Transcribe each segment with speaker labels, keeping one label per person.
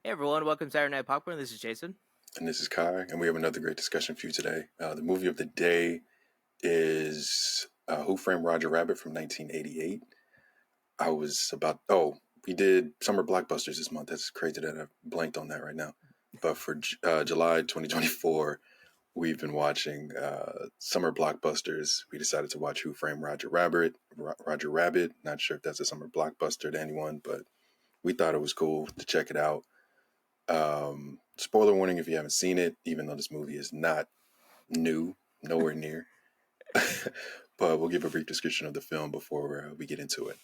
Speaker 1: Hey everyone, welcome to Saturday Night Popcorn. This is Jason.
Speaker 2: And this is Kai, and we have another great discussion for you today. The movie of the day is Who Framed Roger Rabbit from 1988. We did summer blockbusters this month. That's crazy that I blanked on that right now. But for July 2024, we've been watching summer blockbusters. We decided to watch Who Framed Roger Rabbit. Roger Rabbit. Not sure if that's a summer blockbuster to anyone, but we thought it was cool to check it out. Spoiler warning if you haven't seen it, even though this movie is not new, nowhere near. But we'll give a brief description of the film before we get into it.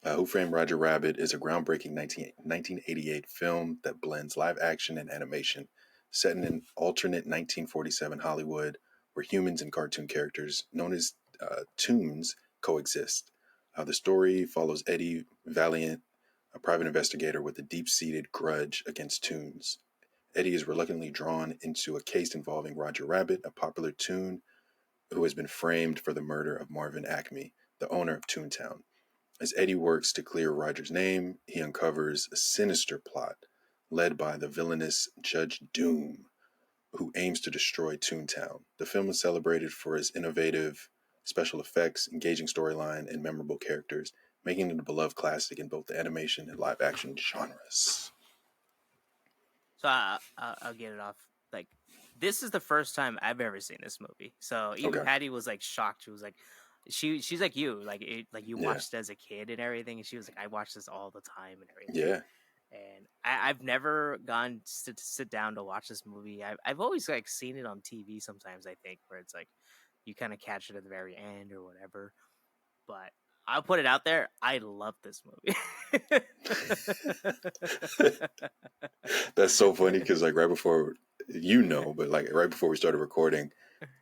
Speaker 2: Who Framed Roger Rabbit is a groundbreaking 1988 film that blends live action and animation, set in an alternate 1947 Hollywood where humans and cartoon characters, known as toons, coexist. The story follows Eddie Valiant, a private investigator with a deep-seated grudge against toons. Eddie is reluctantly drawn into a case involving Roger Rabbit, a popular toon who has been framed for the murder of Marvin Acme, the owner of Toontown. As Eddie works to clear Roger's name, he uncovers a sinister plot led by the villainous Judge Doom, who aims to destroy Toontown. The film is celebrated for its innovative special effects, engaging storyline, and memorable characters, making it a beloved classic in both the animation and live action genres.
Speaker 1: So I'll get it off. Like, this is the first time I've ever seen this movie. So even
Speaker 2: Okay.
Speaker 1: Patty was like shocked. She was like, she's like you, like you
Speaker 2: Yeah.
Speaker 1: watched it as a kid and everything. And she was like, I watch this all the time and everything.
Speaker 2: Yeah.
Speaker 1: And I've never gone to sit down to watch this movie. I've always like seen it on TV sometimes. I think where it's like you kind of catch it at the very end or whatever. But I'll put it out there. I love this movie.
Speaker 2: That's so funny because like right before but like right before we started recording,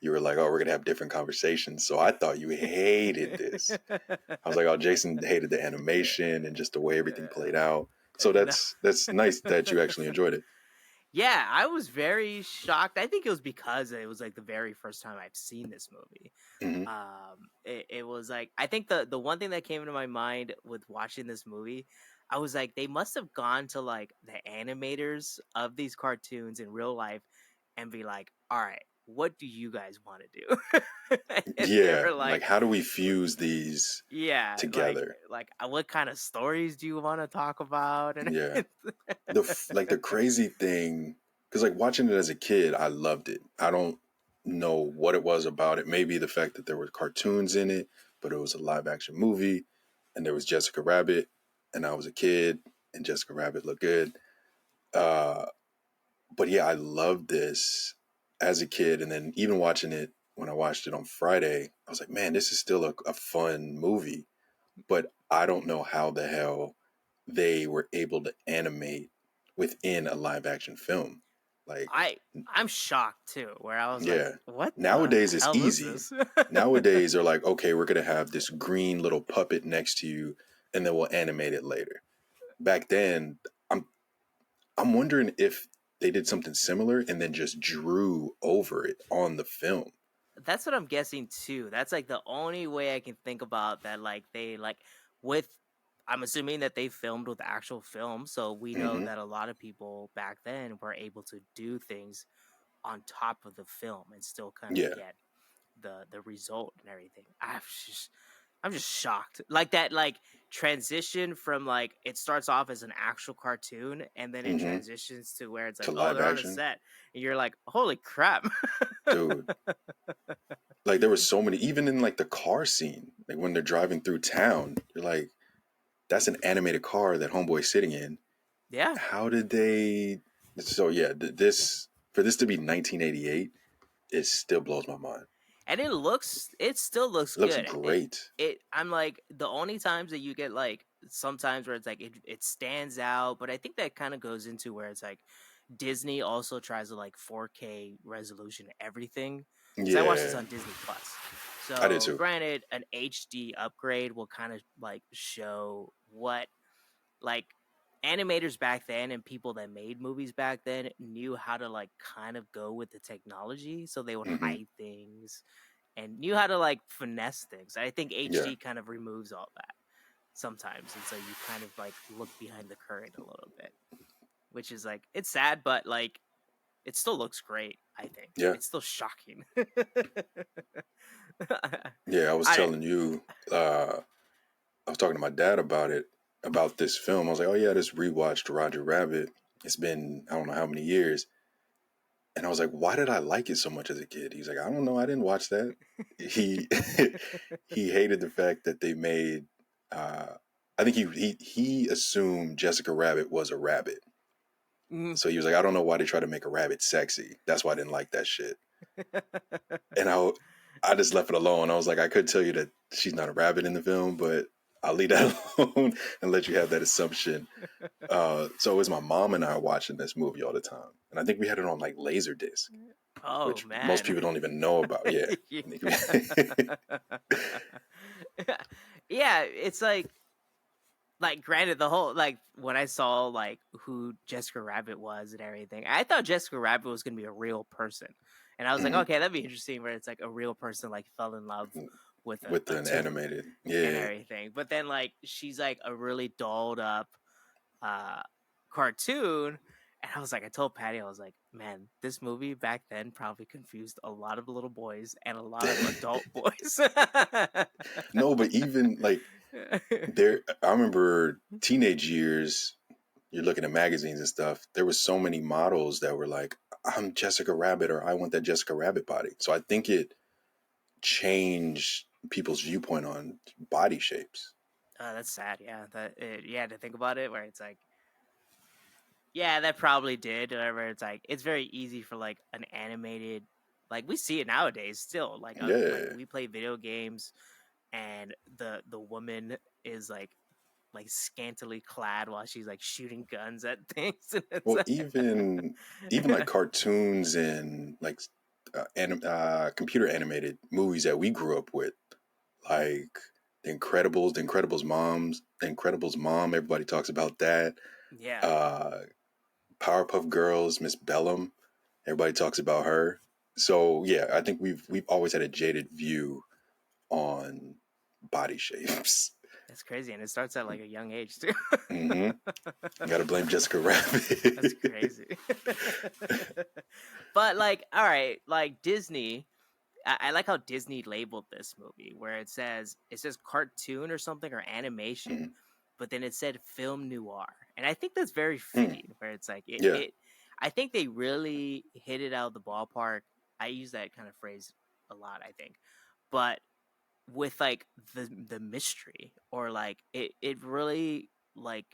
Speaker 2: you were like, "Oh, we're gonna have different conversations." So I thought you hated this. I was like, "Oh, Jason hated the animation and just the way everything played out." So
Speaker 1: No.
Speaker 2: that's nice that you actually enjoyed it.
Speaker 1: Yeah, I was very shocked. I think it was because it was like the very first time I've seen this movie.
Speaker 2: Hmm.
Speaker 1: It was like I think the one thing that came into my mind with watching this movie, I was like they must have gone to like the animators of these cartoons in real life and be like, all right, what do you guys want to do? And they
Speaker 2: Yeah,
Speaker 1: were
Speaker 2: like
Speaker 1: like,
Speaker 2: how do we fuse these
Speaker 1: yeah,
Speaker 2: together?
Speaker 1: what kind of stories do you want to talk about? And
Speaker 2: Yeah, the crazy thing because like watching it as a kid, I loved it. I don't know what it was about it. Maybe the fact that there were cartoons in it, but it was a live action movie, and there was Jessica Rabbit, and I was a kid, and Jessica Rabbit looked good. Uh, but yeah, I loved this as a kid, and then even watching it when I watched it on Friday, I was like, man, this is still a fun movie. But I don't know how the hell they were able to animate within a live action film. Like,
Speaker 1: I I'm shocked too, where I was like,
Speaker 2: yeah.
Speaker 1: what the
Speaker 2: Nowadays it's
Speaker 1: hell is
Speaker 2: easy.
Speaker 1: this?
Speaker 2: Nowadays they're like, okay, we're gonna have this green little puppet next to you, and then we'll animate it later. Back then, I'm I'm wondering if they did something similar and then just drew over it on the film.
Speaker 1: That's what I'm guessing too. That's like the only way I can think about that. Like they like with. I'm assuming that they filmed with actual film, so we know
Speaker 2: Hmm.
Speaker 1: that a lot of people back then were able to do things on top of the film and still kind of
Speaker 2: Yeah.
Speaker 1: get the result and everything. I'm just shocked. Like that like transition from like it starts off as an actual cartoon and then it
Speaker 2: Hmm.
Speaker 1: transitions to where it's
Speaker 2: To
Speaker 1: like, oh,
Speaker 2: live
Speaker 1: they're on a
Speaker 2: action,
Speaker 1: set. And you're like, holy crap.
Speaker 2: dude. Like there was so many, even in like the car scene, like when they're driving through town, you're like, that's an animated car that Homeboy's sitting in.
Speaker 1: Yeah.
Speaker 2: How did they? So yeah, this for this to be 1988, it still blows my mind.
Speaker 1: And it still looks
Speaker 2: It looks
Speaker 1: good.
Speaker 2: great.
Speaker 1: I'm like the only times that you get like sometimes where it's like it stands out, but I think that kind of goes into where it's like Disney also tries to like 4K resolution everything. Because I watched this
Speaker 2: Yeah,
Speaker 1: on Disney Plus.
Speaker 2: I did
Speaker 1: So
Speaker 2: too.
Speaker 1: granted, an HD upgrade will kind of like show what like animators back then and people that made movies back then knew how to like kind of go with the technology, so they would
Speaker 2: Hmm.
Speaker 1: hide things and knew how to like finesse things. I think
Speaker 2: Yeah,
Speaker 1: HD kind of removes all that sometimes, and so you kind of like look behind the curtain a little bit. which is like it's sad, but like it still looks great. I think
Speaker 2: Yeah,
Speaker 1: it's still shocking.
Speaker 2: yeah. I was
Speaker 1: I
Speaker 2: telling you, I was talking to my dad about it, about this film. I was like, oh yeah, I just rewatched Roger Rabbit. It's been I don't know how many years, and I was like, why did I like it so much as a kid? He's like, I don't know, I didn't watch that. He he hated the fact that they made. Uh, I think he assumed Jessica Rabbit was a rabbit.
Speaker 1: Mm.
Speaker 2: So he was like, I don't know why they try to make a rabbit sexy. That's why I didn't like that shit. And I just left it alone. I was like, I could tell you that she's not a rabbit in the film, but I'll leave that alone and let you have that assumption. So it was my mom and I watching this movie all the time, and I think we had it on like Laserdisc,
Speaker 1: Oh
Speaker 2: which most
Speaker 1: man.
Speaker 2: people don't even know about. Yeah,
Speaker 1: Yeah. Yeah, it's like granted the whole like when I saw like who Jessica Rabbit was and everything, I thought Jessica Rabbit was gonna be a real person. And I was like,
Speaker 2: Mhm.
Speaker 1: okay, that'd be interesting where it's like a real person like fell in love with
Speaker 2: With
Speaker 1: a
Speaker 2: an
Speaker 1: tune
Speaker 2: animated.
Speaker 1: and
Speaker 2: Yeah.
Speaker 1: everything. But then like she's like a really dolled up uh cartoon. And I was like, I told Patty, I was like, man, this movie back then probably confused a lot of little boys and a lot of adult boys.
Speaker 2: No, but even like there, I remember teenage years. You're looking at magazines and stuff. There were so many models that were like, "I'm Jessica Rabbit," or "I want that Jessica Rabbit body." So I think it changed people's viewpoint on body shapes.
Speaker 1: That's sad. Yeah, yeah, to think about it, where it's like, yeah, that probably did. Where it's like, it's very easy for like an animated, like we see it nowadays still. Like
Speaker 2: Yeah.
Speaker 1: we play video games, and the woman is like scantily clad while she's like shooting guns at things, and it's
Speaker 2: Well,
Speaker 1: like,
Speaker 2: even like cartoons and like computer animated movies that we grew up with, like The Incredibles moms, The Incredibles mom. Everybody talks about that.
Speaker 1: yeah,
Speaker 2: Uh, Powerpuff Girls, Miss Bellum. Everybody talks about her. So yeah, I think we've always had a jaded view on body shapes.
Speaker 1: that's crazy, and it starts at like a young age too.
Speaker 2: Mm-hmm. Got to blame Jessica
Speaker 1: That's
Speaker 2: Rabbit.
Speaker 1: crazy. But like, all right, like Disney. I like how Disney labeled this movie, where it says cartoon or something or animation,
Speaker 2: Mhm.
Speaker 1: but then it said film noir, and I think that's very
Speaker 2: Mm.
Speaker 1: fitting. Where it's like
Speaker 2: Yeah.
Speaker 1: I think they really hit it out of the ballpark. I use that kind of phrase a lot, I think, but with like the mystery or like it really like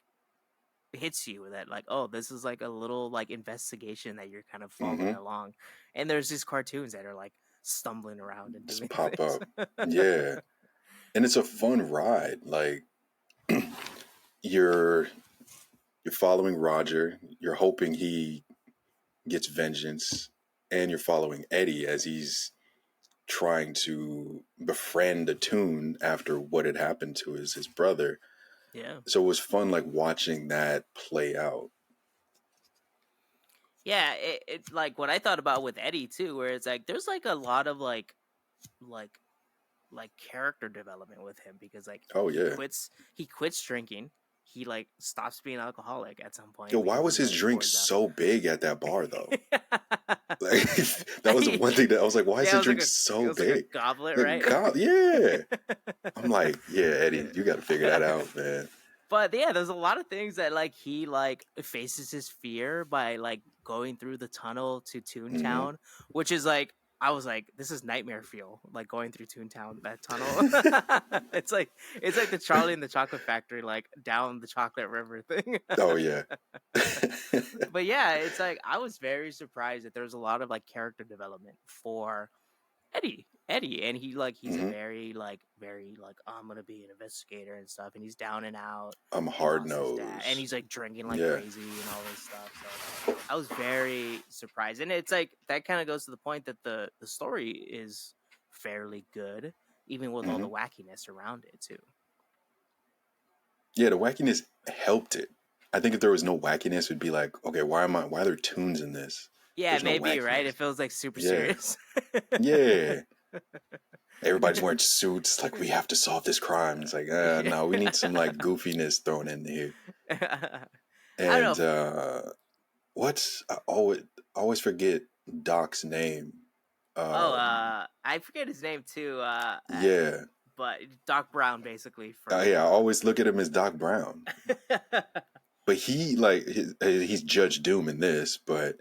Speaker 1: hits you that like, oh, this is like a little like investigation that you're kind of following
Speaker 2: Mm-hmm.
Speaker 1: along, and there's these cartoons that are like stumbling around and
Speaker 2: Just
Speaker 1: doing
Speaker 2: pop
Speaker 1: things.
Speaker 2: up. Yeah. And it's a fun ride. Like you're you're following Roger, you're hoping he gets vengeance, and you're following Eddie as he's trying to befriend a tune after what had happened to his brother.
Speaker 1: Yeah,
Speaker 2: So it was fun like watching that play out.
Speaker 1: yeah, it's like what I thought about with Eddie too, where it's like there's like a lot of like like character development with him, because like
Speaker 2: Oh
Speaker 1: he
Speaker 2: yeah.
Speaker 1: quits drinking, he like stops being alcoholic at some
Speaker 2: Yo,
Speaker 1: point
Speaker 2: why
Speaker 1: because
Speaker 2: was
Speaker 1: he
Speaker 2: his
Speaker 1: like
Speaker 2: drink
Speaker 1: pours out.
Speaker 2: so big at that bar though? Like that was the one thing that I was like, why is
Speaker 1: Yeah,
Speaker 2: the drink so
Speaker 1: it was like a
Speaker 2: big?
Speaker 1: goblet,
Speaker 2: The
Speaker 1: right?
Speaker 2: God, yeah. I'm like, yeah, Eddie, you got to figure that out, man.
Speaker 1: But yeah, there's a lot of things that like he like faces his fear by like going through the tunnel to
Speaker 2: Mm-hmm.
Speaker 1: Toontown, which is like, I was like, this is nightmare fuel, like going through Toontown, that tunnel. It's like the Charlie and the Chocolate Factory, like down the chocolate river thing.
Speaker 2: Oh yeah.
Speaker 1: But yeah, it's like I was very surprised that there's a lot of like character development for Eddie, and he like he's a
Speaker 2: hmm
Speaker 1: very like, oh, I'm gonna be an investigator and stuff, and he's down and out.
Speaker 2: I'm
Speaker 1: He
Speaker 2: hard
Speaker 1: lost his dad, and
Speaker 2: nosed.
Speaker 1: he's like drinking like
Speaker 2: Yeah.
Speaker 1: crazy and all this stuff. So I was very surprised, and it's like that kind of goes to the point that the story is fairly good, even with all
Speaker 2: hmm
Speaker 1: the wackiness around it too.
Speaker 2: Yeah, the wackiness helped it. I think if there was no wackiness, it'd be like, okay, why are there tunes in this?
Speaker 1: Yeah,
Speaker 2: There's no
Speaker 1: maybe right.
Speaker 2: wackiness.
Speaker 1: It feels like super
Speaker 2: Yeah.
Speaker 1: serious.
Speaker 2: Yeah. Everybody's wearing suits. Like, we have to solve this crime. It's like,
Speaker 1: Yeah.
Speaker 2: no, we need some like goofiness thrown in here.
Speaker 1: I don't know.
Speaker 2: And what's I always forget Doc's name.
Speaker 1: Oh,
Speaker 2: Um,
Speaker 1: I forget his name too.
Speaker 2: yeah,
Speaker 1: But Doc Brown basically
Speaker 2: yeah.
Speaker 1: from.
Speaker 2: I always look at him as Doc Brown, but he's Judge Doom in this, but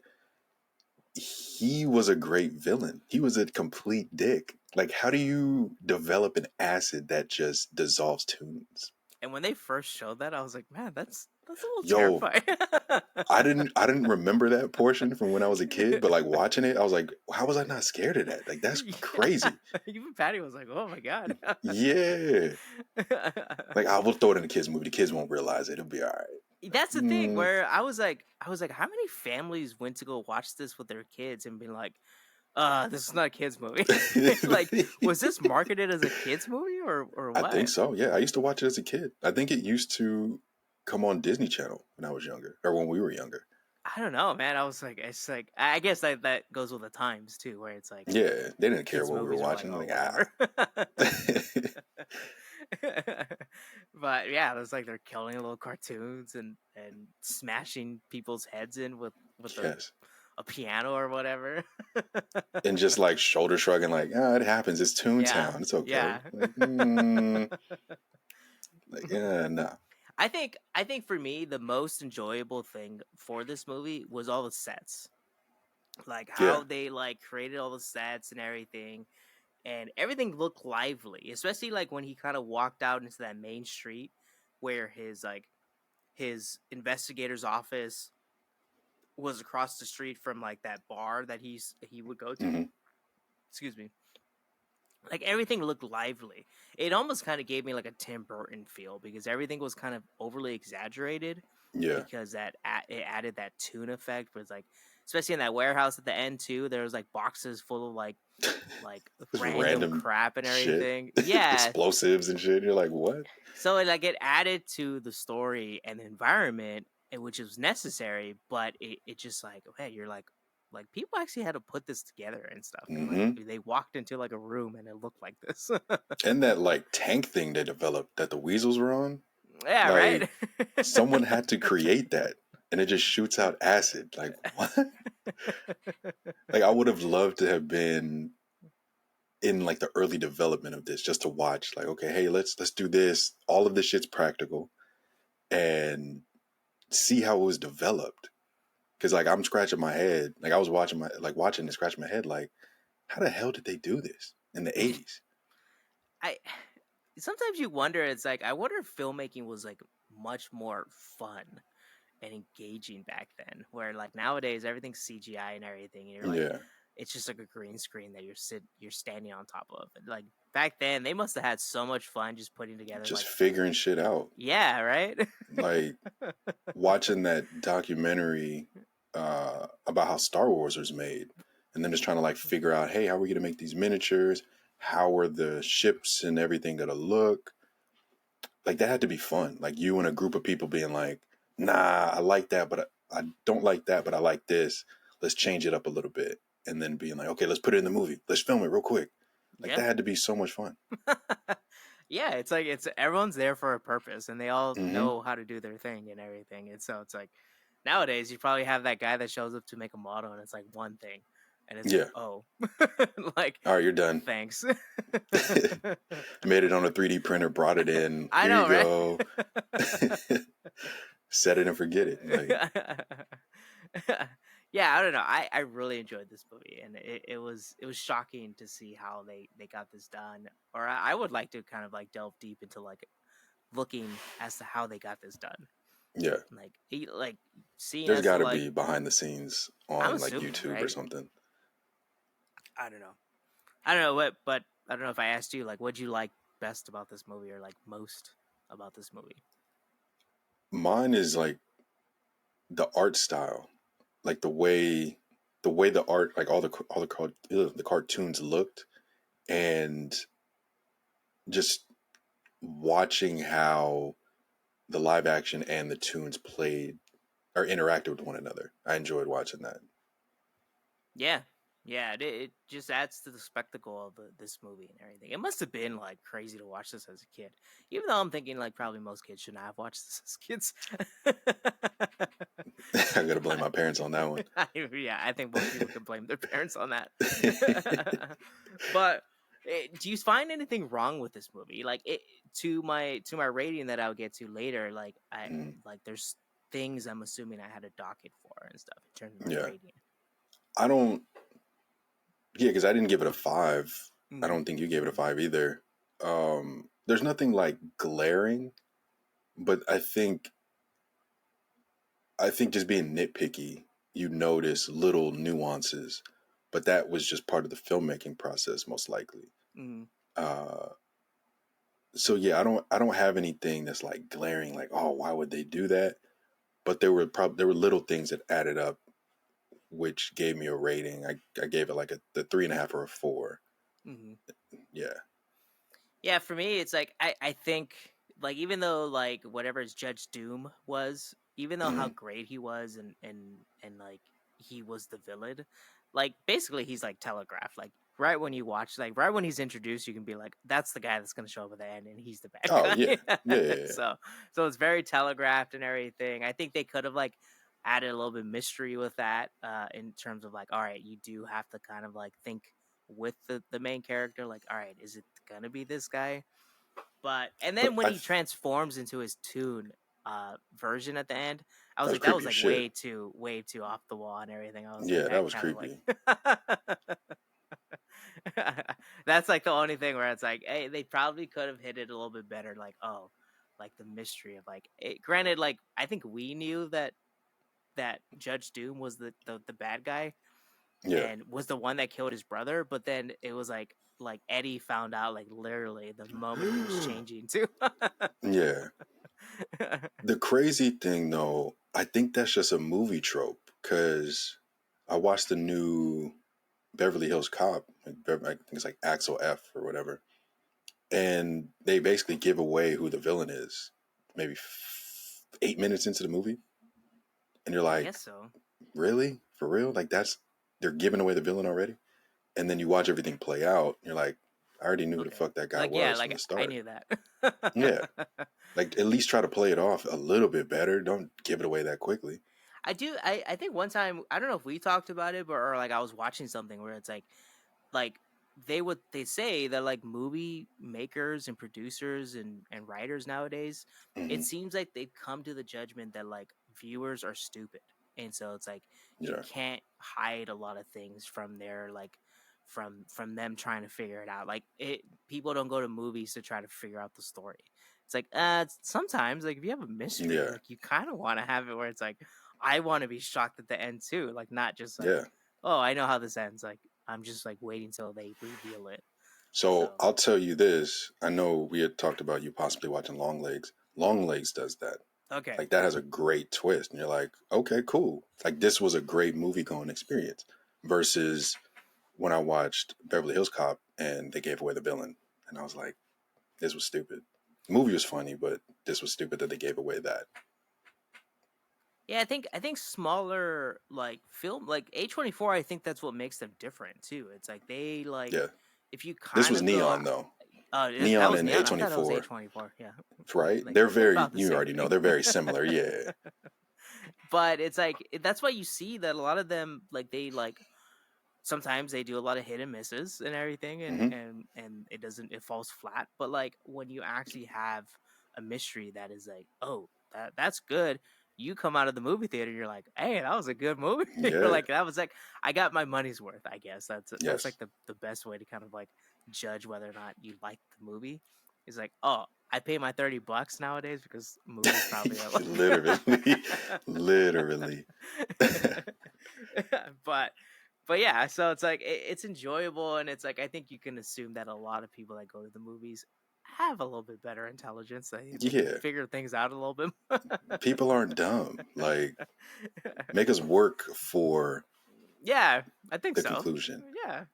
Speaker 2: he was a great villain. He was a complete dick. Like, how do you develop an acid that just dissolves tunes?
Speaker 1: And when they first showed that, I was like, man, that's a little
Speaker 2: Yo,
Speaker 1: terrifying.
Speaker 2: I didn't remember that portion from when I was a kid, but like watching it, I was like, how was I not scared of that? Like, that's
Speaker 1: Yeah,
Speaker 2: crazy.
Speaker 1: even Patty was like, "Oh my god."
Speaker 2: Yeah. Like, I will throw it in a kids movie. The kids won't realize it. It'll be all right. Like,
Speaker 1: That's the thing where I was like, how many families went to go watch this with their kids and been like, this is not a kids movie." Like, was this marketed as a kids movie or
Speaker 2: I think
Speaker 1: what?
Speaker 2: so. Yeah, I used to watch it as a kid. I think it used to come on Disney Channel when I was younger, or when we were younger.
Speaker 1: I don't know, man. I was like, it's like, I guess that goes with the times too, where it's like
Speaker 2: Yeah, they didn't care
Speaker 1: kids
Speaker 2: what we were
Speaker 1: movies are like,
Speaker 2: watching.
Speaker 1: oh,
Speaker 2: Like, ah.
Speaker 1: whatever. But yeah, it was like they're killing little cartoons and smashing people's heads in with
Speaker 2: Yes.
Speaker 1: a piano or whatever.
Speaker 2: And just like shoulder shrugging, like, ah, it happens. It's
Speaker 1: Yeah,
Speaker 2: Toontown. It's okay.
Speaker 1: yeah.
Speaker 2: Like, yeah, nah.
Speaker 1: I think for me the most enjoyable thing for this movie was all the sets, like
Speaker 2: Yeah.
Speaker 1: how they like created all the sets and everything looked lively, especially like when he kind of walked out into that main street where his investigator's office was across the street from like that bar that he would go to.
Speaker 2: Hmm.
Speaker 1: Excuse me. Like everything looked lively. It almost kind of gave me like a Tim Burton feel because everything was kind of overly exaggerated
Speaker 2: Yeah.
Speaker 1: because it added that tune effect was like, especially in that warehouse at the end too, there was like boxes full of like
Speaker 2: Just
Speaker 1: random
Speaker 2: random
Speaker 1: crap and
Speaker 2: shit,
Speaker 1: everything. Yeah.
Speaker 2: explosives and shit. You're like, what?
Speaker 1: So it added to the story and the environment, which was necessary, but it just like, hey, you're like people actually had to put this together and stuff, and like
Speaker 2: Hmm.
Speaker 1: they walked into like a room and it looked like this.
Speaker 2: And that like tank thing they developed that the weasels were on,
Speaker 1: Yeah,
Speaker 2: like
Speaker 1: right.
Speaker 2: someone had to create that, and it just shoots out acid. Like, what? Like, I would have loved to have been in like the early development of this just to watch. Like, okay, hey, let's do this. All of this shit's practical, and see how it was developed. Because like I'm scratching my head. Like I was watching and scratching my head. Like, how the hell did they do this in the 80s?
Speaker 1: I sometimes you wonder. It's like I wonder if filmmaking was like much more fun and engaging back then. Where like nowadays everything's CGI and everything, and you're like,
Speaker 2: Yeah,
Speaker 1: it's just like a green screen that you're standing on top of. And like back then, they must have had so much fun just putting together
Speaker 2: just
Speaker 1: like,
Speaker 2: figuring shit out.
Speaker 1: yeah, right.
Speaker 2: Like watching that documentary about how Star Wars was made, and then just trying to like figure out, hey, how are we going to make these miniatures? How are the ships and everything going to look? Like that had to be fun. Like you and a group of people being like, nah, I like that, but I don't like that, but I like this. Let's change it up a little bit. And then being like, okay, let's put it in the movie. Let's film it real quick. Like
Speaker 1: Yeah.
Speaker 2: that had to be so much fun.
Speaker 1: Yeah, it's like it's everyone's there for a purpose and they all
Speaker 2: Hmm.
Speaker 1: know how to do their thing and everything. And so it's like nowadays you probably have that guy that shows up to make a model and it's like one thing. And it's like,
Speaker 2: Yeah.
Speaker 1: oh, like
Speaker 2: All right, you're done.
Speaker 1: thanks.
Speaker 2: Made it on a 3D printer, brought it in.
Speaker 1: I
Speaker 2: Here you
Speaker 1: know, right?
Speaker 2: go. Set it and forget it. Like,
Speaker 1: Yeah, I don't know. I really enjoyed this movie, and it was shocking to see how they got this done. Or I would like to kind of like delve deep into like looking as to how they got this done.
Speaker 2: yeah.
Speaker 1: Like seeing
Speaker 2: There's
Speaker 1: as
Speaker 2: got
Speaker 1: to
Speaker 2: to
Speaker 1: like
Speaker 2: be behind the scenes
Speaker 1: I'm
Speaker 2: on like
Speaker 1: assuming,
Speaker 2: YouTube or
Speaker 1: right?
Speaker 2: something.
Speaker 1: I don't know. I don't know what, but I don't know if I asked you like what'd you like best about this movie or like most about this movie.
Speaker 2: Mine is like the art style, like the way the art, like the cartoons looked, and just watching how the live action and the tunes played or interacted with one another. I enjoyed watching that.
Speaker 1: Yeah, yeah, it just adds to the spectacle of this movie and everything. It must have been like crazy to watch this as a kid, even though I'm thinking like probably most kids should not have watched this as kids.
Speaker 2: I gotta blame my parents on that one.
Speaker 1: Yeah, I think most people can blame their parents on that. But do you find anything wrong with this movie? Like to my rating that I'll get to later. Like
Speaker 2: Mm,
Speaker 1: there's things I'm assuming I had a docket for and stuff in terms of my
Speaker 2: yeah,
Speaker 1: rating.
Speaker 2: I don't. Yeah, because I didn't give it a five. I
Speaker 1: Mm-hmm.
Speaker 2: don't think you gave it a five either. There's nothing like glaring, but I think just being nitpicky, you notice little nuances, but that was just part of the filmmaking process, most likely.
Speaker 1: Mm-hmm.
Speaker 2: Uh, so yeah, I don't have anything that's like glaring, like oh, why would they do that? But there were little things that added up, which gave me a rating. I gave it like the 3.5 or a 4.
Speaker 1: Mm-hmm.
Speaker 2: Yeah,
Speaker 1: Yeah, for me, it's like I think like even though like whatever his Judge Doom was, even though how
Speaker 2: hmm,
Speaker 1: great he was and like he was the villain, like basically he's like telegraphed. Like right when you watch, like right when he's introduced, you can be like, that's the guy that's gonna show up at the end, and he's the bad
Speaker 2: oh
Speaker 1: guy.
Speaker 2: yeah, yeah, yeah, yeah.
Speaker 1: So it's very telegraphed and everything. I think they could have like added a little bit of mystery with that, in terms of like, all right, you do have to kind of like think with the main character, like, all right, is it gonna be this guy? But and
Speaker 2: But
Speaker 1: then when he transforms into his Toon version at the end, I
Speaker 2: that
Speaker 1: was
Speaker 2: was
Speaker 1: like, that
Speaker 2: creepy
Speaker 1: was
Speaker 2: as
Speaker 1: like
Speaker 2: shit.
Speaker 1: way too off the wall and everything. I was like,
Speaker 2: Yeah, that
Speaker 1: that
Speaker 2: was
Speaker 1: kind of like
Speaker 2: creepy.
Speaker 1: that's like the only thing where it's like, hey, they probably could have hit it a little bit better. Like, oh, like the mystery of like, granted, like I think we knew that Judge Doom was the bad guy
Speaker 2: Yeah,
Speaker 1: and was the one that killed his brother, but then it was like Eddie found out like literally the moment he was changing too.
Speaker 2: yeah. The crazy thing, though, I think that's just a movie trope because I watched the new Beverly Hills Cop. I think it's like Axel F or whatever, and they basically give away who the villain is, maybe 8 minutes into the movie, and you're
Speaker 1: I
Speaker 2: like,
Speaker 1: guess so.
Speaker 2: really, for real? Like they're giving away the villain already, and then you watch everything play out, and you're like, I already knew who the
Speaker 1: Okay.
Speaker 2: fuck that guy
Speaker 1: Like yeah,
Speaker 2: was from
Speaker 1: like
Speaker 2: the
Speaker 1: I
Speaker 2: start.
Speaker 1: knew that.
Speaker 2: Yeah, like at least try to play it off a little bit better. Don't give it away that quickly.
Speaker 1: I think one time I don't know if we talked about it, but or like I was watching something where it's like they say that like movie makers and producers and writers nowadays, it
Speaker 2: Hmm.
Speaker 1: seems like they've come to the judgment that like viewers are stupid, and so it's like you
Speaker 2: Yeah,
Speaker 1: can't hide a lot of things from their like from them trying to figure it out. Like it people don't go to movies to try to figure out the story. It's like sometimes like if you have a mystery,
Speaker 2: yeah,
Speaker 1: like you kind of want to have it where it's like I want to be shocked at the end too, like not just like,
Speaker 2: yeah.
Speaker 1: oh, I know how this ends. Like I'm just like waiting till they reveal it.
Speaker 2: So
Speaker 1: So
Speaker 2: I'll tell you this. I know we had talked about you possibly watching Long Legs. Long Legs does that.
Speaker 1: okay,
Speaker 2: Like that has a great twist, and you're like, okay, cool. Like this was a great movie going experience. Versus when I watched Beverly Hills Cop and they gave away the villain, and I was like, this was stupid. The movie was funny, but this was stupid that they gave away that.
Speaker 1: yeah, I think smaller like film like A24. I think that's what makes them different too. It's like they like
Speaker 2: Yeah,
Speaker 1: if you
Speaker 2: this
Speaker 1: kind
Speaker 2: was
Speaker 1: of go.
Speaker 2: Neon though.
Speaker 1: That
Speaker 2: Neon
Speaker 1: was
Speaker 2: and
Speaker 1: Neon.
Speaker 2: A
Speaker 1: I
Speaker 2: twenty
Speaker 1: thought that was
Speaker 2: four,
Speaker 1: A24. Yeah,
Speaker 2: right?
Speaker 1: like
Speaker 2: They're
Speaker 1: they're
Speaker 2: very.
Speaker 1: about the
Speaker 2: You
Speaker 1: same
Speaker 2: already know
Speaker 1: thing.
Speaker 2: they're very similar. Yeah.
Speaker 1: But it's like that's why you see that a lot of them like they like sometimes they do a lot of hit and misses and everything
Speaker 2: Hmm.
Speaker 1: and it falls flat, but like when you actually have a mystery that is like, oh, that's good, you come out of the movie theater, you're like, hey, that was a good movie. You're
Speaker 2: Yeah.
Speaker 1: like, that was like, I got my money's worth, I guess. That's
Speaker 2: Yes.
Speaker 1: like the best way to kind of like judge whether or not you like the movie. Is like, oh, I pay my $30 nowadays because movies probably are
Speaker 2: Literally.
Speaker 1: like
Speaker 2: Literally.
Speaker 1: but yeah, so it's like it's enjoyable, and it's like I think you can assume that a lot of people that go to the movies have a little bit better intelligence. They can
Speaker 2: Yeah.
Speaker 1: figure things out a little bit.
Speaker 2: People aren't dumb. Like, make us work for
Speaker 1: Yeah, I think
Speaker 2: the
Speaker 1: so.
Speaker 2: conclusion.
Speaker 1: Yeah,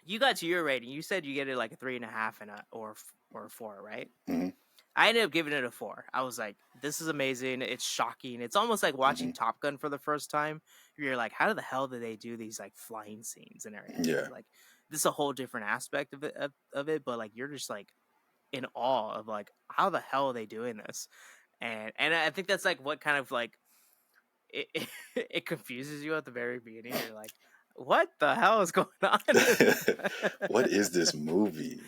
Speaker 1: you got to your rating. You said you get it like a 3.5 and a or a 4, right?
Speaker 2: Hmm.
Speaker 1: I ended up giving it a 4. I was like, this is amazing. It's shocking. It's almost like watching
Speaker 2: Hmm.
Speaker 1: Top Gun for the first time. You're like, how the hell did they do these like flying scenes and everything?
Speaker 2: Yeah.
Speaker 1: Like, this is a whole different aspect of it, but like, you're just like in awe of like, how the hell are they doing this? And I think that's like what kind of like it confuses you at the very beginning. You're like, what the hell is going on?
Speaker 2: What is this movie?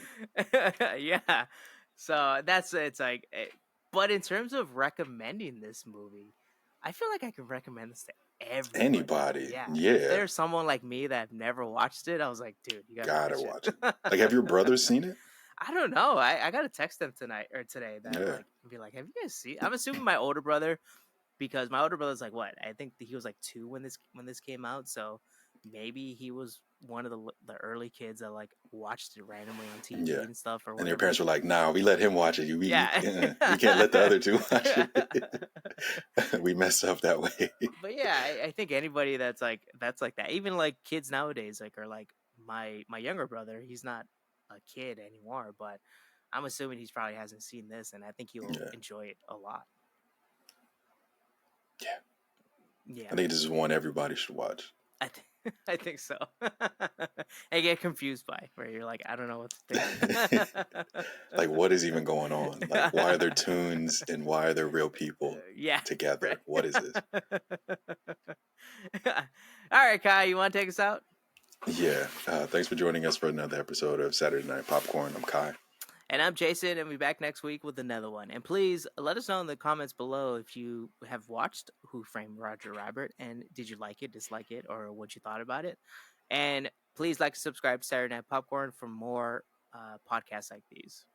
Speaker 1: Yeah. So that's it's like, but in terms of recommending this movie, I feel like I can recommend this to everybody.
Speaker 2: Anybody?
Speaker 1: Yeah. If
Speaker 2: Yeah,
Speaker 1: there's someone like me that have never watched it, I was like, dude, you gotta
Speaker 2: gotta
Speaker 1: watch
Speaker 2: watch it.
Speaker 1: it.
Speaker 2: Like, have your brothers seen it?
Speaker 1: I don't know. I gotta text them tonight or today that
Speaker 2: Yeah,
Speaker 1: like be like, have you guys seen? I'm assuming my older brother, because my older brother's like what? I think he was like 2 when this came out, so maybe he was one of the early kids that like watched it randomly on TV
Speaker 2: yeah.
Speaker 1: and stuff or
Speaker 2: And their
Speaker 1: whatever.
Speaker 2: parents were like, "Nah, we let him watch it.
Speaker 1: Yeah.
Speaker 2: We can't let the other two watch it. We mess up that way."
Speaker 1: But yeah, I think anybody that's like that, even like kids nowadays, like are like my younger brother. He's not a kid anymore, but I'm assuming he's probably hasn't seen this, and I think he'll
Speaker 2: Yeah,
Speaker 1: enjoy it a lot.
Speaker 2: yeah.
Speaker 1: Yeah,
Speaker 2: I think this is one everybody should watch.
Speaker 1: I think so. I get confused by where you're like, I don't know what to
Speaker 2: Like,
Speaker 1: think.
Speaker 2: what is even going on? Like, why are there tunes and why are there real people
Speaker 1: Yeah, right.
Speaker 2: together? What is this?
Speaker 1: All right, Kai, you want to take us out?
Speaker 2: Yeah. Thanks for joining us for another episode of Saturday Night Popcorn. I'm Kai.
Speaker 1: And I'm Jason, and we'll be back next week with another one. And please let us know in the comments below if you have watched Who Framed Roger Rabbit, and did you like it, dislike it, or what you thought about it. And please like, subscribe to Saturday Night Popcorn for more podcasts like these.